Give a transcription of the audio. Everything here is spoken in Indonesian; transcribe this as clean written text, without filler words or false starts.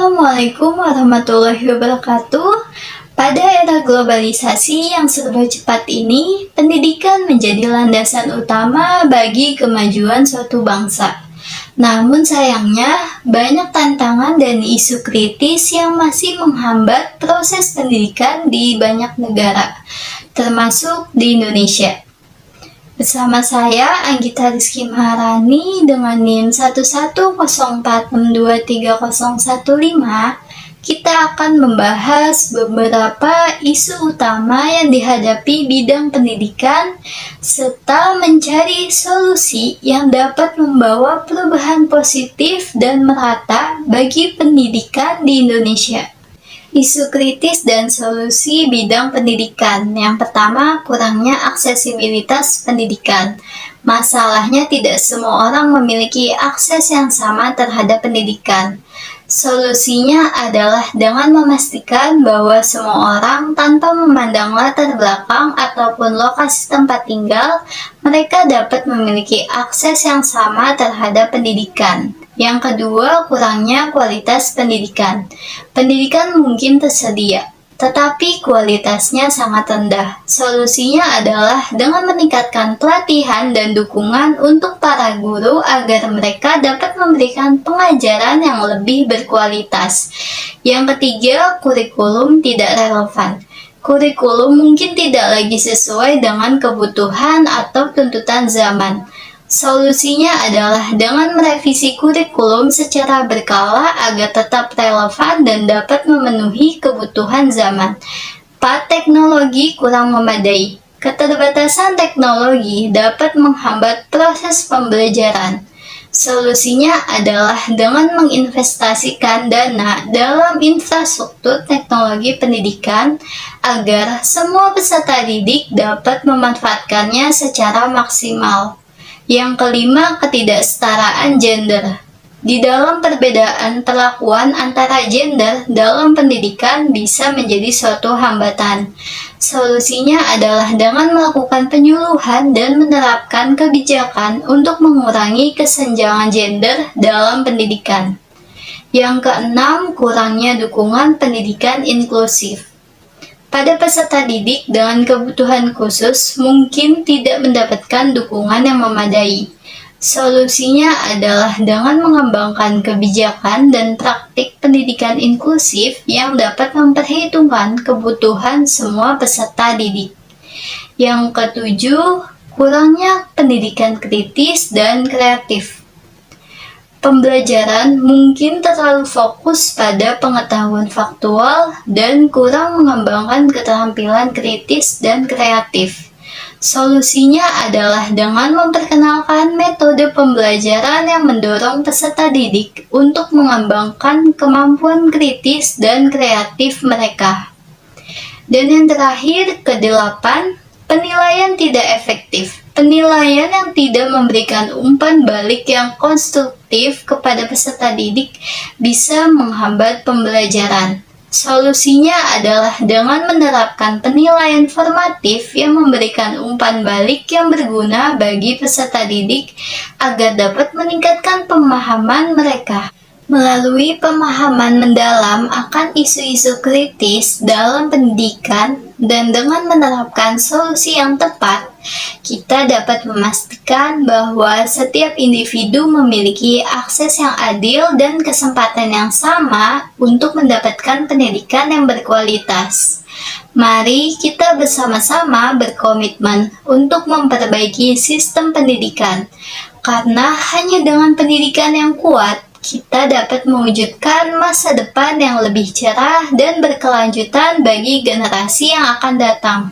Assalamualaikum warahmatullahi wabarakatuh. Pada era globalisasi yang serba cepat ini, pendidikan menjadi landasan utama bagi kemajuan suatu bangsa. Namun sayangnya, banyak tantangan dan isu kritis yang masih menghambat proses pendidikan di banyak negara, termasuk di Indonesia. Bersama saya, Anggita Rizky Maharani dengan NIM 11046230115, kita akan membahas beberapa isu utama yang dihadapi bidang pendidikan, serta mencari solusi yang dapat membawa perubahan positif dan merata bagi pendidikan di Indonesia. Isu kritis dan solusi bidang pendidikan. Yang pertama, kurangnya aksesibilitas pendidikan. Masalahnya tidak semua orang memiliki akses yang sama terhadap pendidikan. Solusinya adalah dengan memastikan bahwa semua orang, tanpa memandang latar belakang ataupun lokasi tempat tinggal, mereka dapat memiliki akses yang sama terhadap pendidikan. Yang kedua, kurangnya kualitas pendidikan. Pendidikan mungkin tersedia, tetapi kualitasnya sangat rendah. Solusinya adalah dengan meningkatkan pelatihan dan dukungan untuk para guru agar mereka dapat memberikan pengajaran yang lebih berkualitas. Yang ketiga, kurikulum tidak relevan. Kurikulum mungkin tidak lagi sesuai dengan kebutuhan atau tuntutan zaman. Solusinya adalah dengan merevisi kurikulum secara berkala agar tetap relevan dan dapat memenuhi kebutuhan zaman. 4. Teknologi kurang memadai. Keterbatasan teknologi dapat menghambat proses pembelajaran. Solusinya adalah dengan menginvestasikan dana dalam infrastruktur teknologi pendidikan agar semua peserta didik dapat memanfaatkannya secara maksimal. Yang kelima, ketidaksetaraan gender. Di dalam perbedaan perlakuan antara gender dalam pendidikan bisa menjadi suatu hambatan. Solusinya adalah dengan melakukan penyuluhan dan menerapkan kebijakan untuk mengurangi kesenjangan gender dalam pendidikan. Yang keenam, kurangnya dukungan pendidikan inklusif. Pada peserta didik dengan kebutuhan khusus mungkin tidak mendapatkan dukungan yang memadai. Solusinya adalah dengan mengembangkan kebijakan dan praktik pendidikan inklusif yang dapat memperhitungkan kebutuhan semua peserta didik. Yang ketujuh, kurangnya pendidikan kritis dan kreatif. Pembelajaran mungkin terlalu fokus pada pengetahuan faktual dan kurang mengembangkan keterampilan kritis dan kreatif. Solusinya adalah dengan memperkenalkan metode pembelajaran yang mendorong peserta didik untuk mengembangkan kemampuan kritis dan kreatif mereka. Dan yang terakhir, kedelapan, penilaian tidak efektif. Penilaian yang tidak memberikan umpan balik yang konstruktif kepada peserta didik bisa menghambat pembelajaran. Solusinya adalah dengan menerapkan penilaian formatif yang memberikan umpan balik yang berguna bagi peserta didik agar dapat meningkatkan pemahaman mereka. Melalui pemahaman mendalam akan isu-isu kritis dalam pendidikan dan dengan menerapkan solusi yang tepat, kita dapat memastikan bahwa setiap individu memiliki akses yang adil dan kesempatan yang sama untuk mendapatkan pendidikan yang berkualitas. Mari kita bersama-sama berkomitmen untuk memperbaiki sistem pendidikan, karena hanya dengan pendidikan yang kuat, kita dapat mewujudkan masa depan yang lebih cerah dan berkelanjutan bagi generasi yang akan datang.